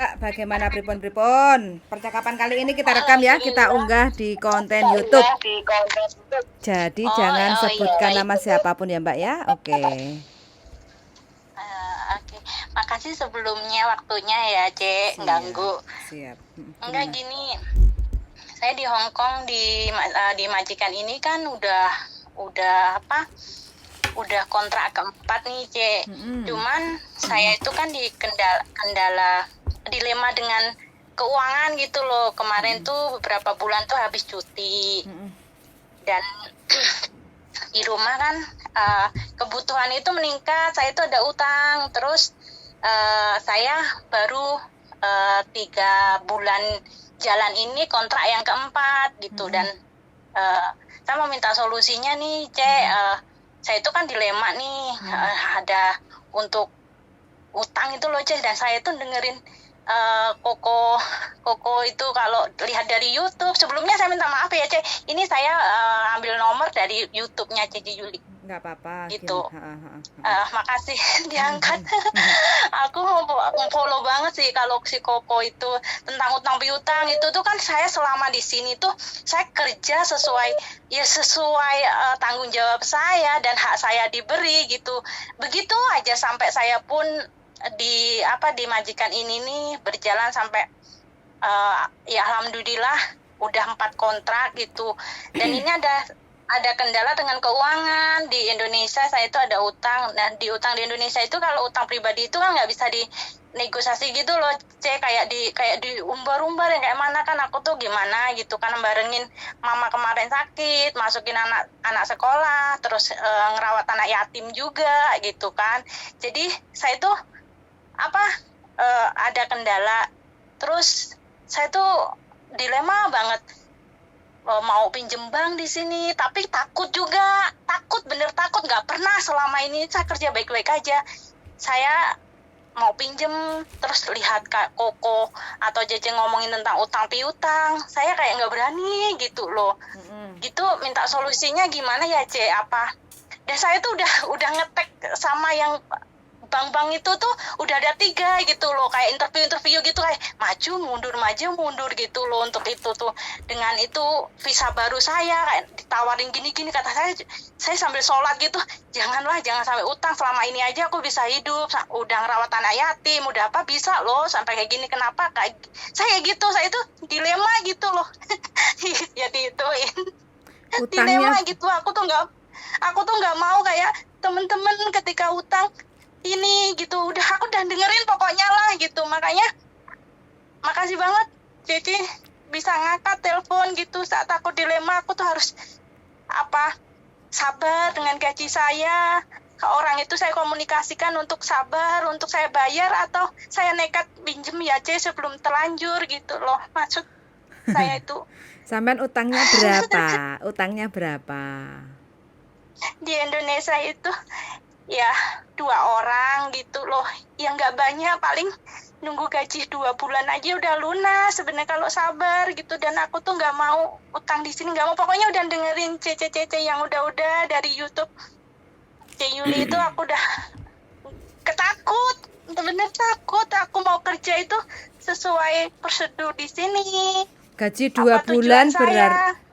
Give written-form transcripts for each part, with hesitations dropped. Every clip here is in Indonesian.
Kak, bagaimana pripun? Percakapan kali ini kita rekam ya, kita Alhamdulillah. unggah di konten Kita YouTube. unggah di konten YouTube. Jadi Oh, jangan oh iya sebutkan baik. nama siapapun ya Mbak ya. Oke. Oke. Makasih sebelumnya waktunya ya, Cek. Siap, Ganggu. siap. Enggak Gimana? gini. Saya di Hong Kong di majikan ini kan udah apa? Udah kontrak keempat nih, Cek. Cuman saya itu kan di kendala dilema dengan keuangan gitu loh. Kemarin tuh beberapa bulan tuh habis cuti. Dan di rumah kan kebutuhan itu meningkat, saya itu ada utang, terus saya baru 3 bulan jalan ini kontrak yang keempat gitu. Dan saya mau minta solusinya nih, Cek. Saya itu kan dilema nih, ada untuk utang itu loh, Cek, dan saya itu dengerin Koko itu kalau lihat dari YouTube. Sebelumnya saya minta maaf ya, Cek. Ini saya ambil nomor dari YouTube-nya Cici Juli. Nggak apa-apa. Gitu. Gini. Makasih diangkat. Aku follow banget sih kalau si Koko itu tentang utang piutang itu tuh kan saya selama di sini tuh saya kerja sesuai tanggung jawab saya dan hak saya diberi gitu. Begitu aja sampai saya pun di majikan ini nih berjalan sampai ya alhamdulillah udah 4 kontrak gitu. Dan ini ada kendala dengan keuangan di Indonesia. Saya itu ada utang. Nah, di utang di Indonesia itu kalau utang pribadi itu kan nggak bisa dinegosiasi gitu loh, Cek, kayak di umbar-umbar yang kayak mana. Kan aku tuh gimana gitu kan, barengin mama kemarin sakit, masukin anak sekolah, terus ngerawat anak yatim juga gitu kan. Jadi saya tuh ada kendala. Terus saya tuh dilema banget, mau pinjem bank di sini, tapi takut juga, bener takut. Nggak pernah selama ini saya kerja baik-baik aja. Saya mau pinjem, terus lihat Kak Koko atau Jece ngomongin tentang utang piutang, saya kayak nggak berani gitu loh. Gitu, minta solusinya gimana ya, Ce? Dan saya tuh udah ngetek sama yang bank-bank itu tuh udah ada 3 gitu loh, kayak interview gitu, kayak maju mundur gitu loh untuk itu tuh. Dengan itu visa baru saya kayak ditawarin gini kata saya sambil sholat gitu, jangan sampai utang, selama ini aja aku bisa hidup, udah ngerawat anak yatim, udah bisa loh sampai kayak gini, kenapa kayak saya gitu. Saya itu dilema gitu loh. Ya diituin dilema gitu. Aku tuh nggak mau kayak temen-temen ketika utang ini gitu. Aku udah dengerin pokoknya lah gitu. Makanya makasih banget Cici bisa ngangkat telepon gitu saat aku dilema. Aku tuh harus sabar dengan gaji saya. Ke orang itu saya komunikasikan untuk sabar, untuk saya bayar, atau saya nekat pinjem ya, C, sebelum terlanjur gitu loh. Maksud saya itu. Sampean utangnya berapa? Di Indonesia itu ya 2 orang gitu loh, yang nggak banyak, paling nunggu gaji 2 bulan aja udah lunas sebenarnya kalau sabar gitu. Dan aku tuh nggak mau utang di sini, nggak mau. Pokoknya udah dengerin Cece yang udah dari YouTube Yuli itu, aku udah ketakut, bener-bener takut. Aku mau kerja itu sesuai prosedur di sini. Gaji 2 bulan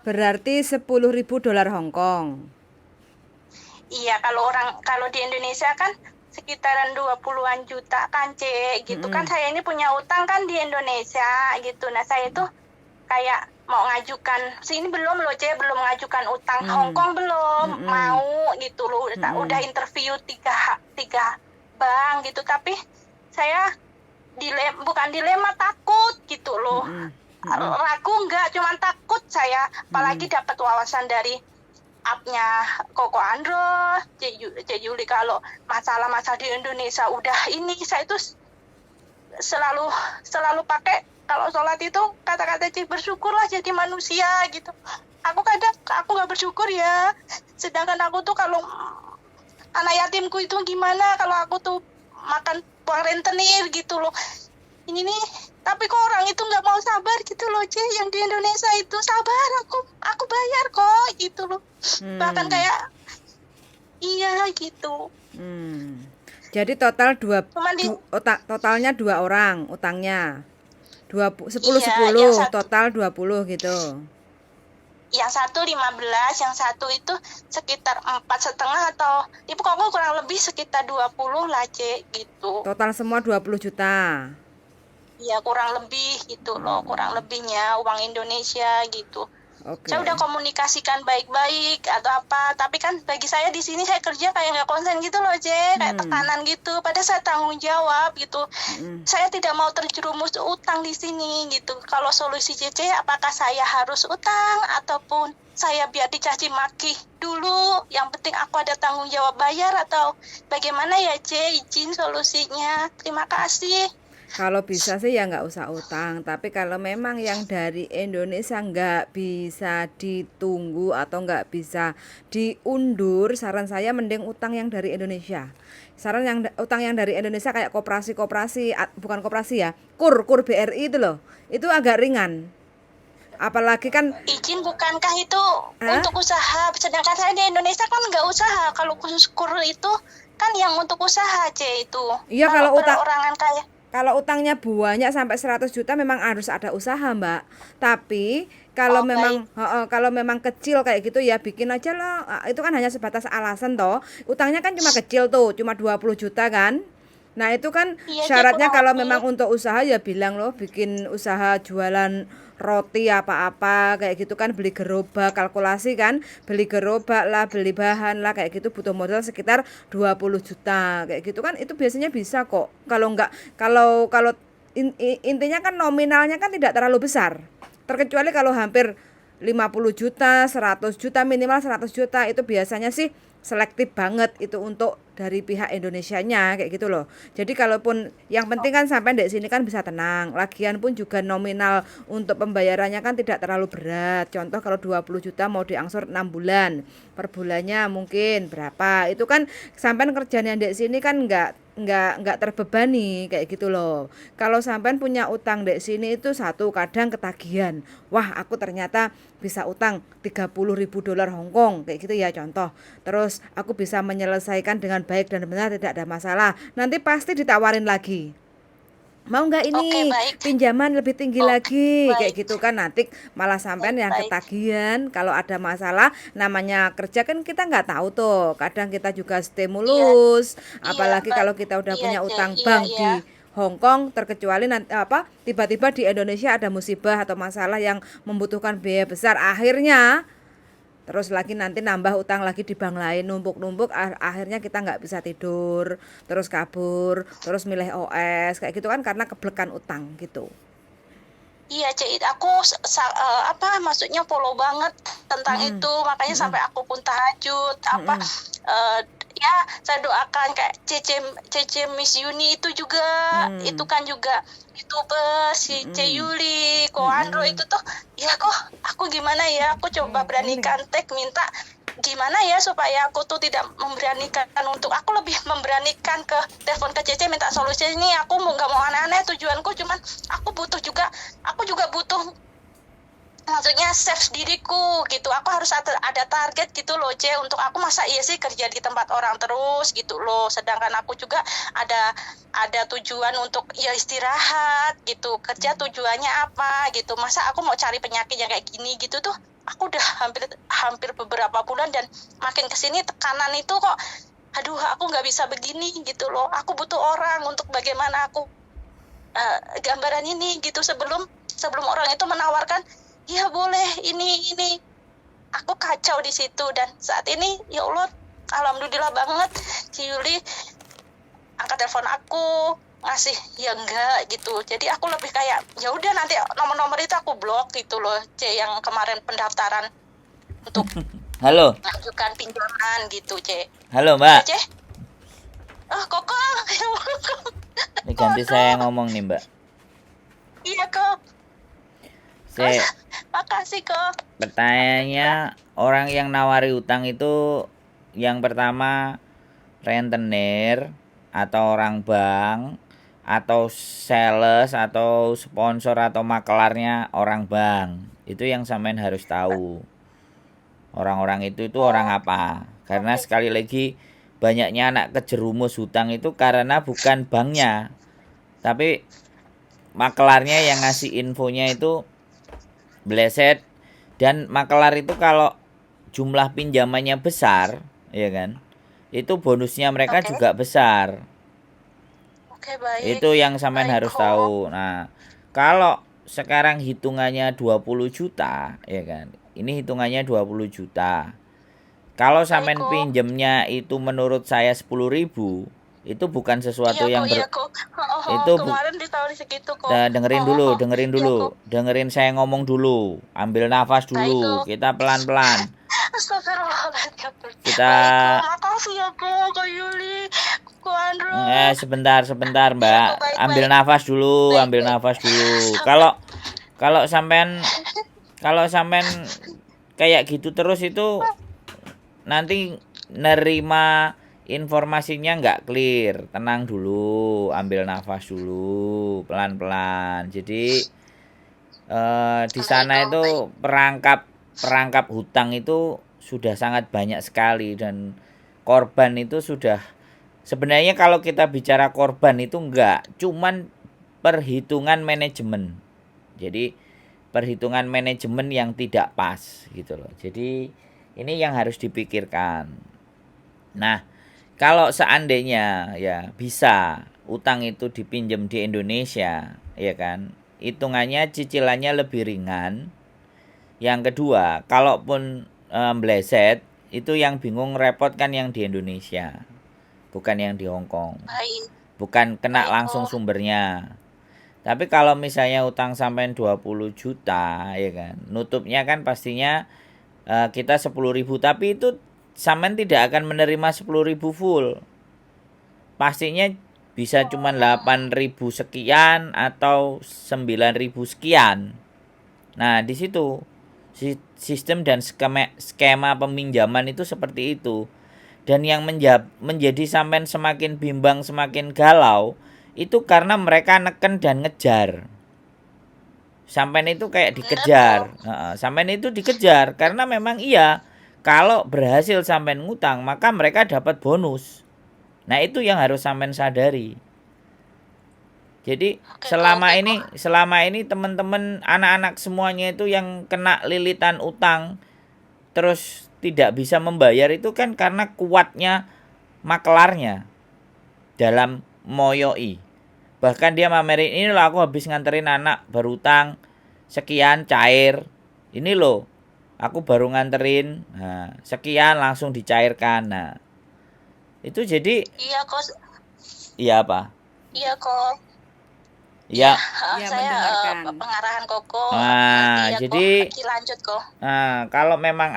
berarti $10.000 Hong Kong. Iya, kalau di Indonesia kan sekitaran 20-an juta kan, Cek, gitu kan. Saya ini punya utang kan di Indonesia gitu. Nah, saya itu kayak mau ngajukan, sini belum loh, Cek, belum ngajukan utang. Hong Kong belum mau gitu loh. Udah interview 3 bank gitu, tapi saya bukan dilema, takut gitu loh. Ragu enggak, cuman takut saya. Apalagi dapat wawasan dari app-nya Koko Andro, Cek Yuli, kalau masalah-masalah di Indonesia udah ini. Saya itu selalu pakai kalau sholat itu kata-kata Cik, bersyukurlah jadi manusia gitu. Aku nggak bersyukur ya. Sedangkan aku tuh kalau anak yatimku itu gimana kalau aku tuh makan uang rentenir gitu loh. Ini nih, tapi kok orang itu nggak mau sabar gitu loh, C. Yang di Indonesia itu sabar, aku bayar kok gitu loh. Bahkan kayak iya gitu. Jadi total Cuman totalnya 2 orang utangnya. 10 iya, yang 10 satu total 20 gitu. 15, yang satu itu sekitar 4,5 atau ya pokoknya kurang lebih sekitar 20 lah, C, gitu. Total semua 20 juta. Ya kurang lebih gitu loh, kurang lebihnya uang Indonesia gitu. Saya udah Oke. komunikasikan baik-baik atau apa, tapi kan bagi saya di sini saya kerja kayak nggak konsen gitu loh, C, kayak tekanan gitu. Padahal saya tanggung jawab gitu. Mm. Saya tidak mau terjerumus utang di sini gitu. Kalau solusi CC, apakah saya harus utang ataupun saya biar dicaci maki dulu? Yang penting aku ada tanggung jawab bayar atau bagaimana ya, C? Izin solusinya. Terima kasih. Kalau bisa sih ya nggak usah utang, tapi kalau memang yang dari Indonesia nggak bisa ditunggu atau nggak bisa diundur, saran saya mending utang yang dari Indonesia. Saran utang yang dari Indonesia kayak koperasi-koperasi, bukan koperasi ya, kur BRI itu loh, itu agak ringan. Apalagi kan, Izin bukankah itu ah, untuk usaha? Sedangkan saya di Indonesia kan nggak usaha. Kalau khusus kur itu kan yang untuk usaha, C, itu. iya Kalau kalau utang perorangan kayak Kalau utangnya banyak sampai 100 juta memang harus ada usaha, Mbak. Tapi kalau oh baik, memang kalau memang kecil kayak gitu ya bikin aja lah. Itu kan hanya sebatas alasan toh. Utangnya kan cuma kecil tuh, cuma 20 juta kan. Nah, itu kan iya, C, syaratnya kurang kalau lebih. memang untuk usaha ya bilang loh bikin usaha jualan roti apa-apa kayak gitu kan, beli gerobak, kalkulasi kan, beli gerobak lah, beli bahan lah kayak gitu butuh modal sekitar 20 juta kayak gitu kan, itu biasanya bisa kok. Kalau enggak, kalau kalau intinya kan nominalnya kan tidak terlalu besar. Terkecuali kalau hampir 50 juta, 100 juta, minimal 100 juta itu biasanya sih selektif banget itu untuk dari pihak Indonesianya kayak gitu loh. Jadi kalaupun yang penting kan sampai di sini kan bisa tenang. Lagian pun juga nominal untuk pembayarannya kan tidak terlalu berat. Contoh kalau 20 juta mau diangsur 6 bulan. Per bulannya mungkin berapa? Itu kan sampai kerjanya di sini kan nggak terbebani kayak gitu loh. Kalau sampean punya utang di sini itu satu kadang ketagihan. Wah, aku ternyata bisa utang 30.000 dolar Hong Kong kayak gitu ya contoh. Terus aku bisa menyelesaikan dengan baik dan benar tidak ada masalah. Nanti pasti ditawarin lagi. Mau nggak Oke, ini baik. pinjaman lebih tinggi Oke, lagi kayak baik. gitu kan, nanti malah sampean Baik, yang baik. ketagihan kalau ada masalah. Namanya kerja kan kita nggak tahu tuh, kadang kita juga Iya, stimulus, iya, apalagi baik. kalau kita udah Iya, punya C. utang Iya, bank iya. di Hong Kong, terkecuali nanti apa tiba-tiba di Indonesia ada musibah atau masalah yang membutuhkan biaya besar, akhirnya terus lagi nanti nambah utang lagi di bank lain, numpuk-numpuk, akhirnya kita nggak bisa tidur, terus kabur, terus milih OS kayak gitu kan karena keblekan utang gitu. Iya, Cik, aku apa maksudnya follow banget tentang Mm-mm. itu, makanya Mm-mm. sampai aku pun tahajud apa Mm-mm. eh, ya saya doakan kayak Cece Cece Miss Yuni itu juga, itu Mm. kan juga YouTuber si C Mm-mm. Yuli, Ko Andro Mm-mm. itu tuh ya kok aku gimana ya, aku coba Ini beranikan tag minta gimana ya supaya aku tuh tidak memberanikan untuk aku lebih memberanikan ke telepon ke Cece minta solusi ini. Aku mau nggak mau aneh-aneh, tujuanku cuman aku butuh juga, aku juga butuh maksudnya save diriku gitu. Aku harus ada target gitu loh, C, untuk aku. Masa iya sih kerja di tempat orang terus gitu loh, sedangkan aku juga ada tujuan untuk ya istirahat gitu. Kerja tujuannya apa gitu, masa aku mau cari penyakit yang kayak gini gitu tuh. Aku udah hampir beberapa bulan dan makin kesini tekanan itu kok, aduh aku nggak bisa begini gitu loh. Aku butuh orang untuk bagaimana aku gambaran ini gitu, sebelum orang itu menawarkan ya boleh ini aku kacau di situ. Dan saat ini ya Allah alhamdulillah banget si Yuli angkat telepon aku ngasih ya enggak gitu. Jadi aku lebih kayak ya udah nanti nomor-nomor itu aku blok gitu loh, C, yang kemarin pendaftaran untuk Halo, mengajukan pinjaman gitu, C. halo Iya, Mbak. C. Koko. Ini ganti saya ngomong nih Mbak. Iya, Kok. Saya Makasih, Kok. pertanyaannya, orang yang nawari utang itu yang pertama rentenir atau orang bank atau sales atau sponsor atau makelarnya orang bank. Itu yang sampean harus tahu. Orang-orang itu orang apa? Karena Oke. sekali lagi banyaknya anak kejerumus hutang itu karena bukan banknya, tapi makelarnya yang ngasih infonya itu bleset. Dan makelar itu kalau jumlah pinjamannya besar, ya kan, itu bonusnya mereka Oke, juga besar. oke, baik, Itu yang sampean baik harus kok. tahu. Nah, kalau sekarang hitungannya 20 juta, ya kan. Ini hitungannya 20 juta. Kalau Baik sampean kok. pinjemnya itu menurut saya 10.000, itu bukan Iya sesuatu kok, yang iya kok. Oh, oh, itu kemarin ditawarin segitu kok. dengerin Oh, dulu, oh, dengerin iya kok. dulu. Dengerin saya ngomong dulu. Ambil nafas Baik dulu. kok. Kita pelan-pelan. Astagfirullahaladzim. Kita Baik kok, makasih ya kok, Kak Yuli, Kak Andro. sebentar Iya kok, Mbak. Ambil baik-baik. nafas dulu, Baik, ambil baik. nafas dulu. Sabar. Kalau kalau sampean kalau sampean kayak gitu terus itu nanti nerima informasinya nggak clear. Tenang dulu, ambil nafas dulu, pelan-pelan. Jadi di Baik sana kok, baik. itu perangkap perangkap hutang itu sudah sangat banyak sekali, dan korban itu sudah, sebenarnya kalau kita bicara korban itu enggak cuman perhitungan manajemen. Jadi perhitungan manajemen yang tidak pas gitu loh. Jadi ini yang harus dipikirkan. Nah, kalau seandainya ya bisa utang itu dipinjam di Indonesia, ya kan, hitungannya cicilannya lebih ringan. Yang kedua, kalaupun meleset, itu yang bingung repot kan yang di Indonesia, bukan yang di Hong Kong. Baik, Bukan kena baik langsung kok. sumbernya. Tapi kalau misalnya utang sampai 20 juta, ya kan, nutupnya kan pastinya kita 10.000, tapi itu sampean tidak akan menerima 10.000 full. Pastinya bisa cuma Oh, 8.000 sekian atau 9.000 sekian. Nah, di situ sistem dan skema peminjaman itu seperti itu. Dan yang menjadi sampean semakin bimbang, semakin galau, itu karena mereka neken dan ngejar. Sampean itu kayak bener kok. dikejar. Sampean itu dikejar karena memang iya, kalau berhasil sampean ngutang, maka mereka dapat bonus. Nah, itu yang harus sampean sadari. Jadi Oke kok. selama ini teman-teman anak-anak semuanya itu yang kena lilitan utang terus tidak bisa membayar, itu kan karena kuatnya maklarnya dalam moyoi. Bahkan dia mamerin, ini loh aku habis nganterin anak berutang sekian cair. Ini loh, aku baru nganterin, nah, sekian langsung dicairkan. Nah, itu jadi Iya kok. iya apa? Iya kok. Iya, Ya. Ya, saya mendengarkan. pengarahan koko ngerti Nah, ya kok. jadi Nanti lanjut kok. kalau memang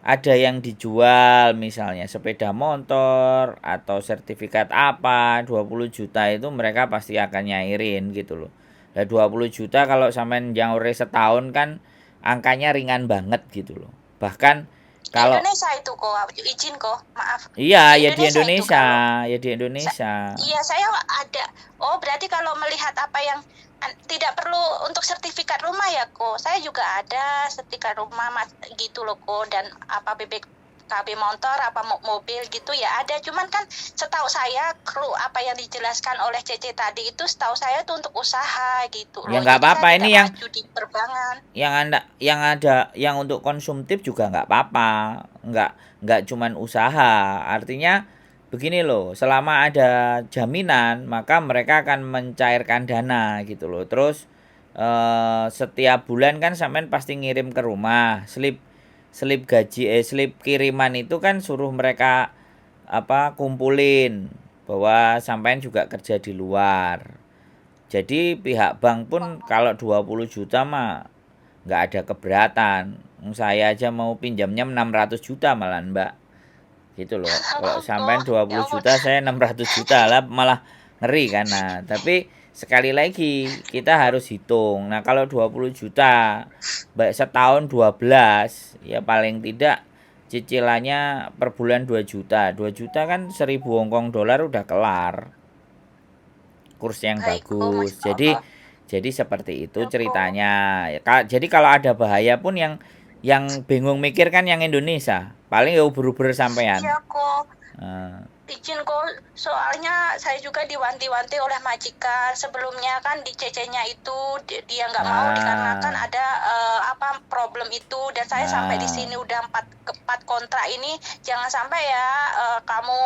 ada yang dijual misalnya sepeda motor atau sertifikat apa 20 juta, itu mereka pasti akan nyairin gitu loh. Nah, 20 juta kalau sampai nyaure setahun kan angkanya ringan banget gitu loh. Bahkan Di kalau Indonesia itu kok, izin kok, maaf. iya Di ya di Indonesia itu Indonesia, kalau ya di Indonesia. iya saya ada. Oh, berarti kalau melihat apa yang tidak perlu untuk sertifikat rumah ya kok. Saya juga ada sertifikat rumah gitu loh kok, dan apa BPKB motor apa mobil gitu ya ada. Cuman kan setahu saya kru apa yang dijelaskan oleh Cece tadi itu setahu saya itu untuk usaha gitu Ya loh. nggak Jadi saya apa-apa, tidak ini maju di perbankan. yang untuk konsumtif juga nggak apa-apa, nggak cuman usaha. Artinya begini loh, selama ada jaminan maka mereka akan mencairkan dana gitu loh. Terus setiap bulan kan sampean pasti ngirim ke rumah slip slip gaji, slip kiriman itu kan suruh mereka apa kumpulin bahwa sampean juga kerja di luar. Jadi pihak bank pun kalau 20 juta mah nggak ada keberatan. Saya aja mau pinjamnya 600 juta malah Mbak. Gitu loh. Kalau Oh, sampean 20 ya ampun. juta, saya 600 juta lah, malah ngeri kan. Nah, tapi sekali lagi kita harus hitung. Nah, kalau 20 juta baik setahun 12, ya paling tidak cicilannya per bulan 2 juta. 2 juta kan 1.000 Hongkong dolar udah kelar. Kurs yang Baik kok, bagus. Masya Allah. Jadi seperti itu Ya kok. ceritanya. Jadi kalau ada bahaya pun yang yang bingung mikir kan yang Indonesia. Paling ya uber-uber sampean. Iya kok. Nah, Izin kok, soalnya saya juga diwanti-wanti oleh majikan sebelumnya kan di CC-nya itu dia nggak mau dikarenakan ada problem itu, dan saya sampai di sini udah 4 kontrak ini, jangan sampai ya kamu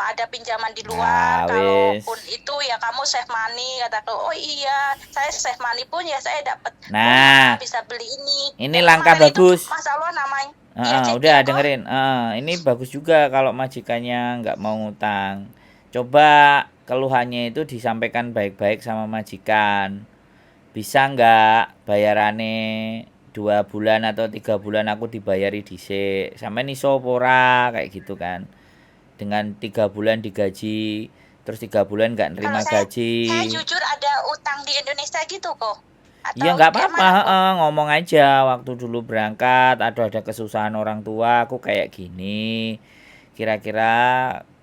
ada pinjaman di luar, kalaupun itu ya kamu save money, kataku. Oh iya, saya save money pun ya saya dapat nah, bisa beli ini. ini langkah bagus. Mas Allah namanya. Ya, Udah dengerin. Ini bagus juga kalau majikannya nggak mau ngutang. Coba keluhannya itu disampaikan baik-baik sama majikan. Bisa nggak bayarannya 2 bulan atau 3 bulan aku dibayari dhisik. Sampai iso pora kayak gitu kan. Dengan 3 bulan digaji, terus 3 bulan nggak nerima gaji. Saya jujur ada utang di Indonesia gitu kok. Iya nggak apa-apa, ngomong aja waktu dulu berangkat ada kesusahan orang tua aku kayak gini, kira-kira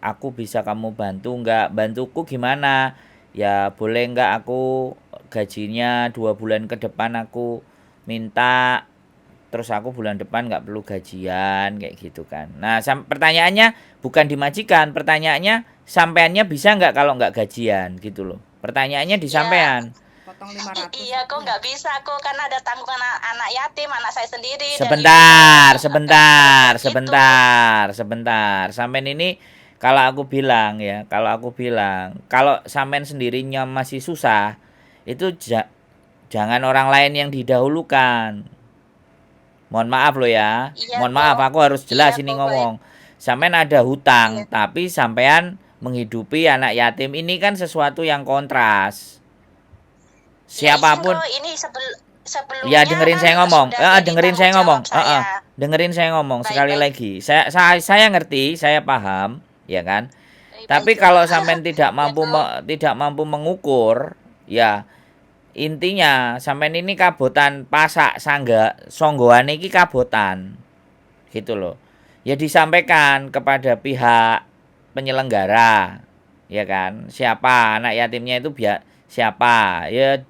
aku bisa kamu bantu nggak, bantuku gimana ya, boleh nggak aku gajinya 2 bulan ke depan aku minta, terus aku bulan depan nggak perlu gajian kayak gitu kan. Nah pertanyaannya bukan di majikan, pertanyaannya sampeannya bisa nggak kalau nggak gajian gitu loh, pertanyaannya di sampean. Potong 500. Iya, kok nggak bisa kok, karena ada tanggungan anak yatim, anak saya sendiri. Sebentar. Sampean ini kalau aku bilang, kalau sampean sendirinya masih susah, itu jangan orang lain yang didahulukan. Mohon maaf loh ya. Iya, Mohon maaf, aku harus jelas ini ngomong. Sampean ada hutang, tapi sampean menghidupi anak yatim ini kan sesuatu yang kontras. Siapapun ini sebelumnya ya dengerin saya ngomong, Baik, sekali lagi. Saya ngerti, saya paham, ya kan. Tapi kalau sampean tidak mampu mengukur, ya intinya sampean ini kabotan pasak songgoan iki kabotan. Gitu loh. Ya disampaikan kepada pihak penyelenggara, ya kan. Siapa anak yatimnya itu siapa? Ya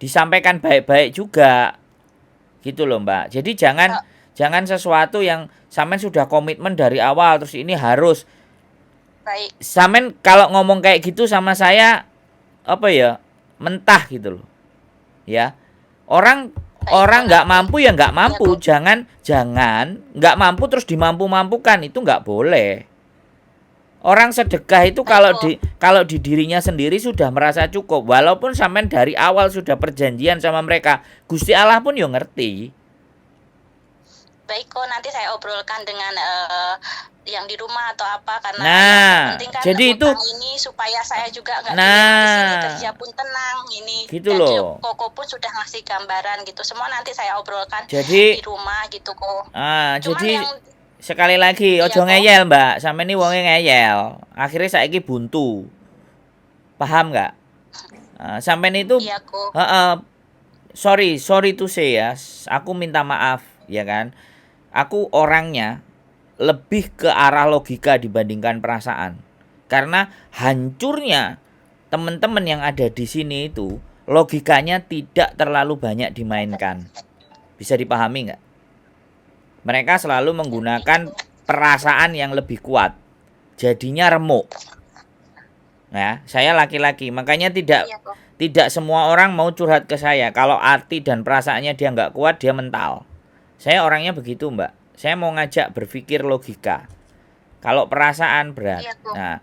disampaikan baik-baik juga gitu loh Mbak. Jadi jangan sesuatu yang sampean sudah komitmen dari awal terus ini harus. Baik. Sampean kalau ngomong kayak gitu sama saya mentah gitu loh ya. Orang nggak mampu ya nggak mampu, jangan nggak mampu terus dimampu-mampukan, itu nggak boleh. Orang sedekah itu kalau di dirinya sendiri sudah merasa cukup, walaupun sampean dari awal sudah perjanjian sama mereka, Gusti Allah pun yo ngerti. Baik kok, nanti saya obrolkan dengan yang di rumah atau apa, karena yang penting kan jadi itu ini supaya saya juga nggak di sini kerja pun tenang ini. Gitu dan loh. Koko pun sudah ngasih gambaran gitu, semua nanti saya obrolkan di rumah gitu kok. Jadi sekali lagi, ojo ngeyel Mbak, sampe ini wonge ngeyel, akhirnya saiki buntu, paham nggak? Sampean itu, sorry to say ya, aku minta maaf ya kan, aku orangnya lebih ke arah logika dibandingkan perasaan, karena hancurnya teman-teman yang ada di sini itu logikanya tidak terlalu banyak dimainkan, bisa dipahami nggak? Mereka selalu menggunakan perasaan yang lebih kuat. Jadinya remuk. Nah, saya laki-laki, makanya tidak semua orang mau curhat ke saya. Kalau arti dan perasaannya dia nggak kuat, dia mental. Saya orangnya begitu, Mbak. Saya mau ngajak berpikir logika. Kalau perasaan berat. Nah,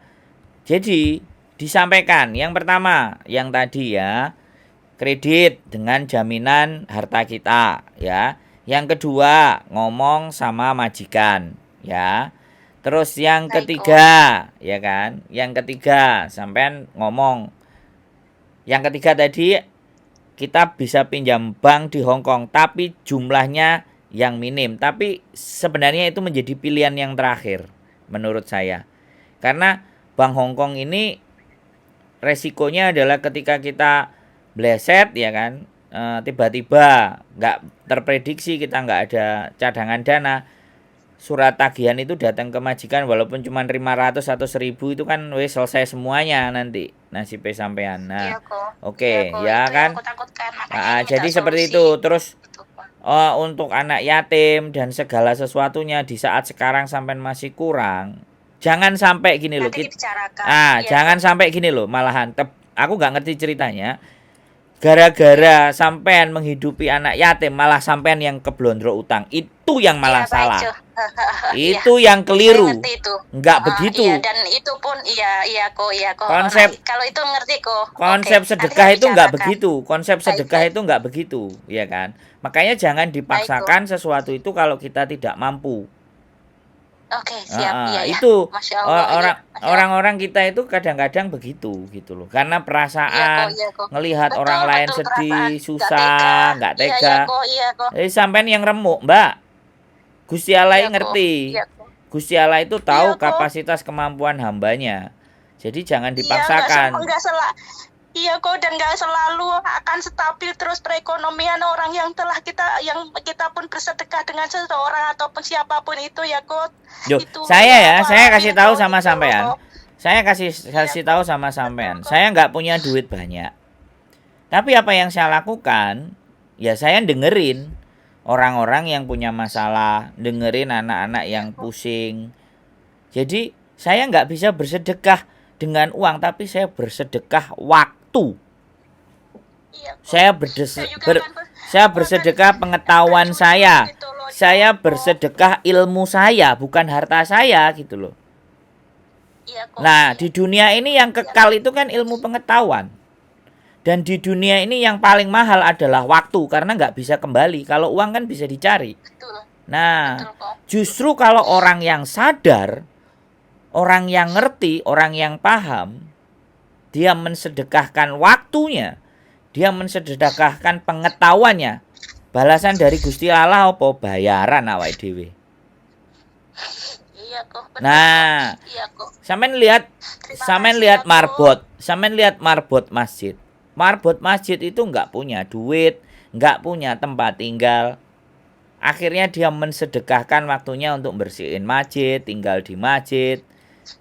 jadi disampaikan. Yang pertama, yang tadi ya, kredit dengan jaminan harta kita, ya. Yang kedua, ngomong sama majikan, ya. Terus yang ketiga, ya kan? Yang ketiga, sampean ngomong. Yang ketiga tadi, kita bisa pinjam bank di Hong Kong, tapi jumlahnya yang minim. Tapi sebenarnya itu menjadi pilihan yang terakhir, menurut saya. Karena Bank Hong Kong ini resikonya adalah ketika kita bleset, ya kan? Tiba-tiba nggak terprediksi, kita nggak ada cadangan dana, surat tagihan itu datang ke majikan walaupun cuma 500 atau 1000 itu kan selesai semuanya nanti nasib sampean. Nah, oke, ya kan. Jadi seperti itu. Terus untuk anak yatim dan segala sesuatunya di saat sekarang sampean masih kurang. Jangan sampai gini loh. Nanti dibicarakan. Iya, Jangan sampai gini loh, malahan aku nggak ngerti ceritanya. Gara-gara sampean menghidupi anak yatim malah sampean yang keblondro utang. Itu yang malah Iya, baik, salah. Jo. Itu yang Saya keliru. ngerti itu. Nggak begitu. Iya, dan itu pun iya kok. Konsep- Kalau itu ngerti kok. Konsep Oke, sedekah nanti itu nggak dibicarakan. begitu. Konsep Baik, sedekah baik. itu nggak begitu, ya kan? Makanya jangan dipaksakan sesuatu itu kalau kita tidak mampu. Oke, siap. Iya, Itu Masya Allah. orang-orang kita itu kadang-kadang begitu gitu loh. Karena perasaan Iya, kok. ngelihat Betul, orang lain betul, sedih, perasaan. susah, nggak tega. Iya, kok. Sampean yang remuk, Mbak. Gusti Allah Iya, kok. ngerti. Iya, kok. Gusti Allah itu tahu Iya, kok. kapasitas kemampuan hambanya. Jadi jangan Iya, dipaksakan. Iya kok, dan nggak selalu akan stabil terus perekonomian orang yang kita pun bersedekah dengan seseorang ataupun siapapun itu ya kok. Yo, Itu saya ya, kasih tahu gitu, sama gitu sampean. loh. Saya kasih tahu sama sampean. Saya nggak punya duit banyak. Tapi apa yang saya lakukan? Ya saya dengerin orang-orang yang punya masalah, dengerin anak-anak yang pusing. Jadi saya nggak bisa bersedekah dengan uang, tapi saya bersedekah waktu. Iya, kok. Saya juga kan saya bersedekah pengetahuan saya. gitu loh, Saya kok. bersedekah ilmu saya, bukan harta saya gitu loh. Iya, kok. Nah, di dunia ini yang kekal itu kan ilmu pengetahuan. Dan di dunia ini yang paling mahal adalah waktu, karena nggak bisa kembali. Kalau uang kan bisa dicari. Betul. Nah, Betul, kok. justru kalau orang yang sadar, orang yang ngerti, orang yang paham, dia mensedekahkan waktunya, dia mensedekahkan pengetahuannya. Balasan dari Gusti Allah apa? Bayaran awake dhewe. Iya, kok. Betul, Nah, kok. Iya, kok. sampean lihat marbot masjid. Marbot masjid itu nggak punya duit, nggak punya tempat tinggal. Akhirnya dia mensedekahkan waktunya untuk bersihin masjid, tinggal di masjid,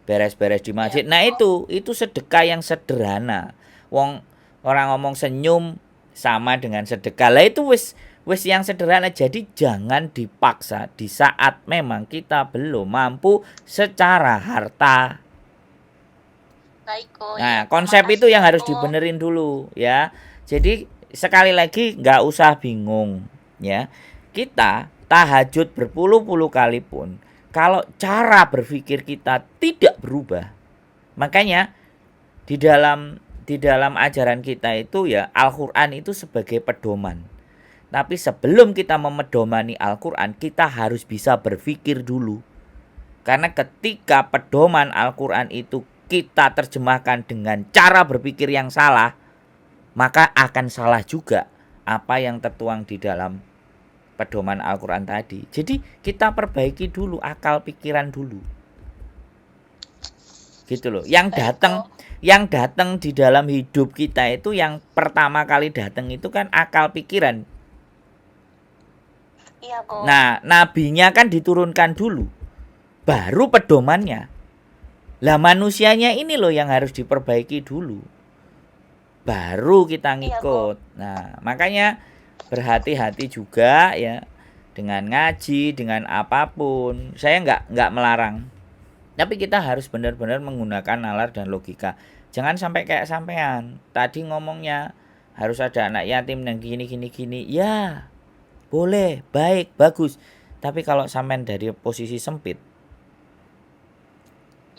beres-beres di masjid. Nah, itu sedekah yang sederhana. Orang ngomong senyum sama dengan sedekah. Lah itu wis yang sederhana. Jadi jangan dipaksa di saat memang kita belum mampu secara harta. Baik, kok. Nah, Iya, konsep makasih itu yang ya, harus kok. dibenerin dulu ya. Jadi sekali lagi nggak usah bingung ya. Kita tahajud berpuluh-puluh kali pun kalau cara berpikir kita tidak berubah, makanya di dalam ajaran kita itu ya Al-Qur'an itu sebagai pedoman. Tapi sebelum kita memedomani Al-Qur'an, kita harus bisa berpikir dulu. Karena ketika pedoman Al-Qur'an itu kita terjemahkan dengan cara berpikir yang salah, maka akan salah juga apa yang tertuang di dalam pedoman Al-Qur'an tadi. Jadi kita perbaiki dulu akal pikiran dulu. Gitu loh. Yang datang di dalam hidup kita itu yang pertama kali datang itu kan akal pikiran. Iya, kok. Nah, nabinya kan diturunkan dulu. Baru pedomannya. Lah manusianya ini loh yang harus diperbaiki dulu. Baru kita ngikut. Nah, makanya berhati-hati juga ya dengan ngaji, dengan apapun. Saya nggak melarang. Tapi kita harus benar-benar menggunakan nalar dan logika. Jangan sampai kayak sampean. Tadi ngomongnya harus ada anak yatim dan gini. Ya, boleh, baik, bagus. Tapi kalau sampean dari posisi sempit.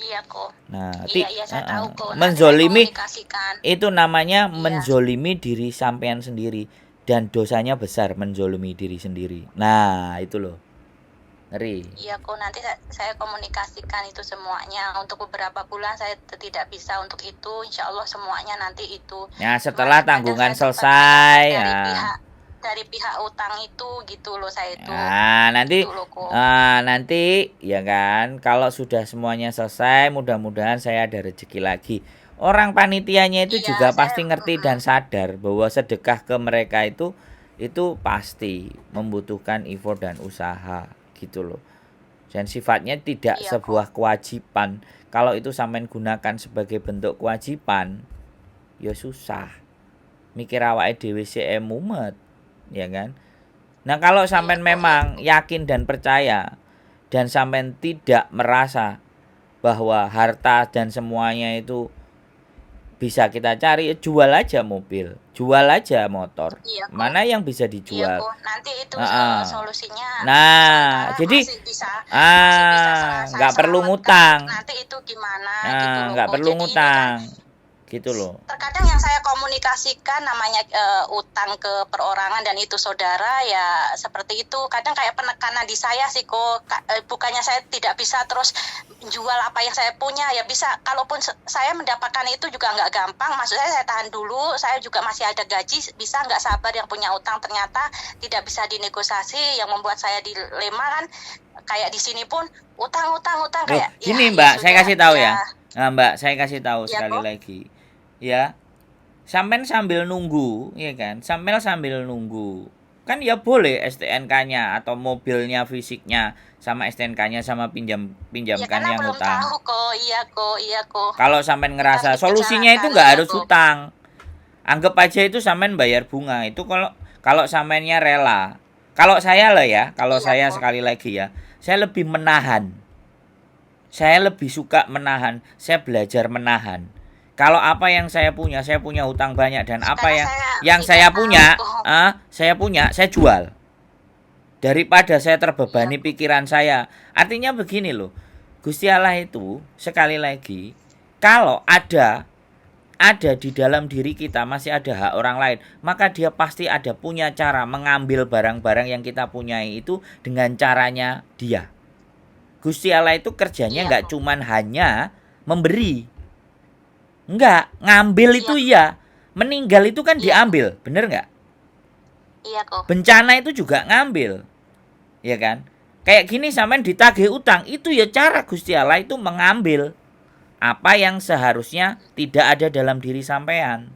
Iya, kok. Nah, Iya, saya tahu, kok. Nanti menzolimi saya komunikasikan. itu namanya Iya. menzolimi diri sampean sendiri. Dan dosanya besar menzolimi diri sendiri. Nah, itu loh. Ngeri. Iya, kok. Nanti saya komunikasikan itu semuanya. Untuk beberapa bulan saya tidak bisa untuk itu. Insya Allah semuanya nanti itu. Ya, setelah Kadang tanggungan saya selesai sempat ya. dari pihak utang itu gitu loh saya itu. Nah, nanti Gitu loh, kok. nanti ya kan kalau sudah semuanya selesai, mudah-mudahan saya ada rezeki lagi. Orang panitianya itu Iya, juga saya- pasti ngerti dan sadar bahwa sedekah ke mereka itu pasti membutuhkan effort dan usaha gitu loh. Dan sifatnya tidak Iya, sebuah kewajiban. Kalau itu sampean gunakan sebagai bentuk kewajiban, ya susah. Mikir awake dhewe sik mumet, ya kan? Nah, kalau sampean Iya, Ko. memang yakin dan percaya dan sampean tidak merasa bahwa harta dan semuanya itu bisa kita cari, ya jual aja mobil, jual aja motor. Iya, Ko. Mana yang bisa Iya, dijual? Ko. Nanti itu Heeh. solusinya Nah, sementara jadi masih bisa saya nggak perlu selamatkan. ngutang. Nanti itu gimana gitu loh, Nggak Ko. perlu Jadi ini kan ngutang. Gitu loh. terkadang yang saya komunikasikan namanya utang ke perorangan dan itu saudara ya seperti itu. Kadang kayak penekanan di saya sih kok. Bukannya saya tidak bisa terus jual apa yang saya punya, ya bisa. Kalaupun saya mendapatkan itu juga nggak gampang. Maksud saya tahan dulu. Saya juga masih ada gaji. Bisa nggak sabar yang punya utang ternyata tidak bisa dinegosiasi. Yang membuat saya dilema kan kayak di sini pun utang Loh, kayak gini ya Mbak, saya sudah kasih tahu ya. ya. Nah, Mbak, saya kasih tahu Ya sekali kok. lagi. Ya, sampean sambil nunggu, ya kan? Sambil nunggu. Kan ya boleh STNK-nya atau mobilnya fisiknya sama STNK-nya sama Ya pinjamkan karena yang belum utang. tahu kok, iya kok. Kalau sampean Kita ngerasa solusinya itu dibicarakan, nggak iya harus kok. utang. Anggap aja itu sampean bayar bunga. Itu kalau kalau sampeannya rela. Kalau saya lah ya, kalau Iya saya kok. sekali lagi ya, saya lebih menahan. Saya lebih suka menahan. Saya belajar menahan. Kalau apa yang saya punya hutang banyak dan apa Karena yang saya saya tidak punya, saya jual. Daripada saya terbebani Iya. pikiran saya. Artinya begini loh. Gusti Allah itu sekali lagi kalau ada di dalam diri kita masih ada hak orang lain, maka dia pasti ada punya cara mengambil barang-barang yang kita punyai itu dengan caranya dia. Gusti Allah itu kerjanya Iya, nggak kok. cuman hanya memberi. Enggak, ngambil Iya. itu iya. Meninggal itu kan Iya. diambil, bener nggak? Iya kok. Bencana itu juga ngambil, ya kan? Kayak gini sampean ditagih utang, itu ya cara Gusti Allah itu mengambil apa yang seharusnya tidak ada dalam diri sampean.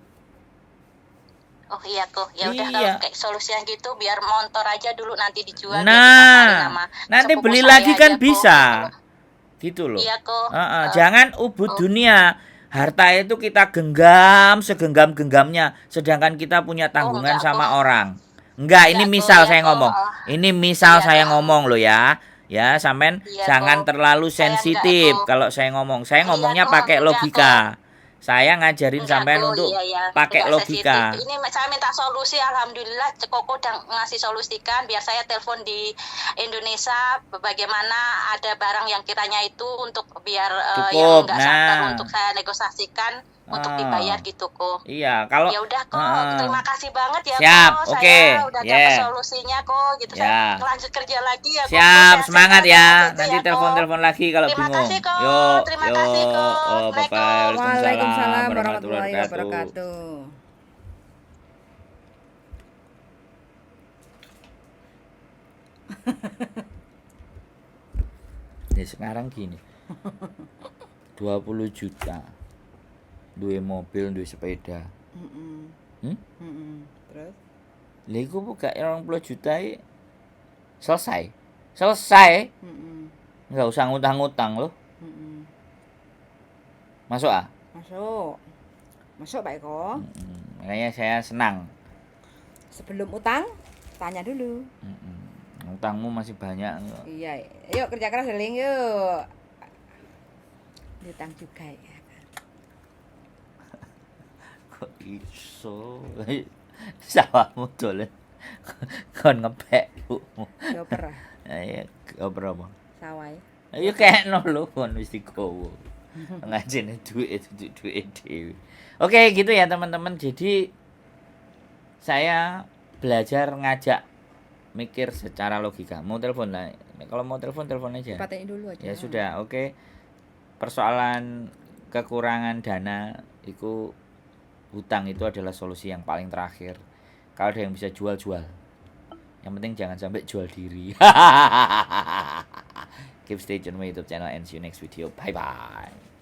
Oh iya kok. Ya udah Iya. kalau kayak solusinya gitu biar motor aja dulu nanti dijual biar Nah, dipasarin sama nanti sepupu beli saya lagi kan aja, kok. bisa. Gitu loh. Iya kok. Jangan ubud Oh. dunia. Harta itu kita genggam segenggam-genggamnya, sedangkan kita punya tanggungan enggak, sama kok. orang. Enggak, ini Enggak, misal kok, saya ya, ngomong. kok. Ini misal Iya, saya kok. ngomong loh ya. Ya, sampean Iya, jangan kok. terlalu Saya enggak, sensitif kok. kalau saya ngomong. Saya Iya, ngomongnya kok. pakai Enggak, logika. Saya ngajarin Enggak sampean kok, untuk iya, pakai enggak sensitif. logika. Ini saya minta solusi, alhamdulillah Koko udah ngasih solusikan. Biar saya telepon di Indonesia, bagaimana ada barang yang kiranya itu untuk biar yang Cukup. enggak sabar Nah. untuk saya negosiasikan untuk Ah. dibayar gitu kok. Iya, kalau Ya udah kok, terima kasih banget ya Siap, kok. oke. Saya udah dapat Yeah. solusinya kok, gitu. Ya. Saya lanjut kerja lagi ya kok. Siap, semangat ya. Sehat-sehat Nanti aja ya, telepon-telepon lagi kalau Terima bingung. kasih, Kok. Yuk, Terima kasih, Kok. Oh, bye-bye. Assalamualaikum. Waalaikumsalam warahmatullahi warahmatullahi wabarakatuh. wabarakatuh. Ya sekarang gini. 20 juta. Duwe mobil, duwe sepeda. Terus? Lha iku buka 20 juta selesai. Selesai. Enggak usah ngutang-ngutang loh. Masuk ah? Masuk. Masuk Pak Eko. Makanya saya senang. Sebelum utang, tanya dulu. Utangmu masih banyak. Iya, yuk kerja keras Deling yuk. Utang juga ya. Kok iso? Sawahmu dolen. Kon ngepek bumu. Dioper ah, Ya oper apa? sawah. Ayo kekno lho kon wis digowo. Ngajene duit itu duit dhewe. Oke, gitu ya teman-teman. Jadi saya belajar ngajak mikir secara logika. Mau telepon lah. Kalau mau telepon aja. Patein dulu aja. Ya sudah, oke. Persoalan kekurangan dana itu hutang itu adalah solusi yang paling terakhir. Kalau ada yang bisa jual. Yang penting jangan sampai jual diri. Keep stay tune my YouTube channel and see you next video. Bye bye.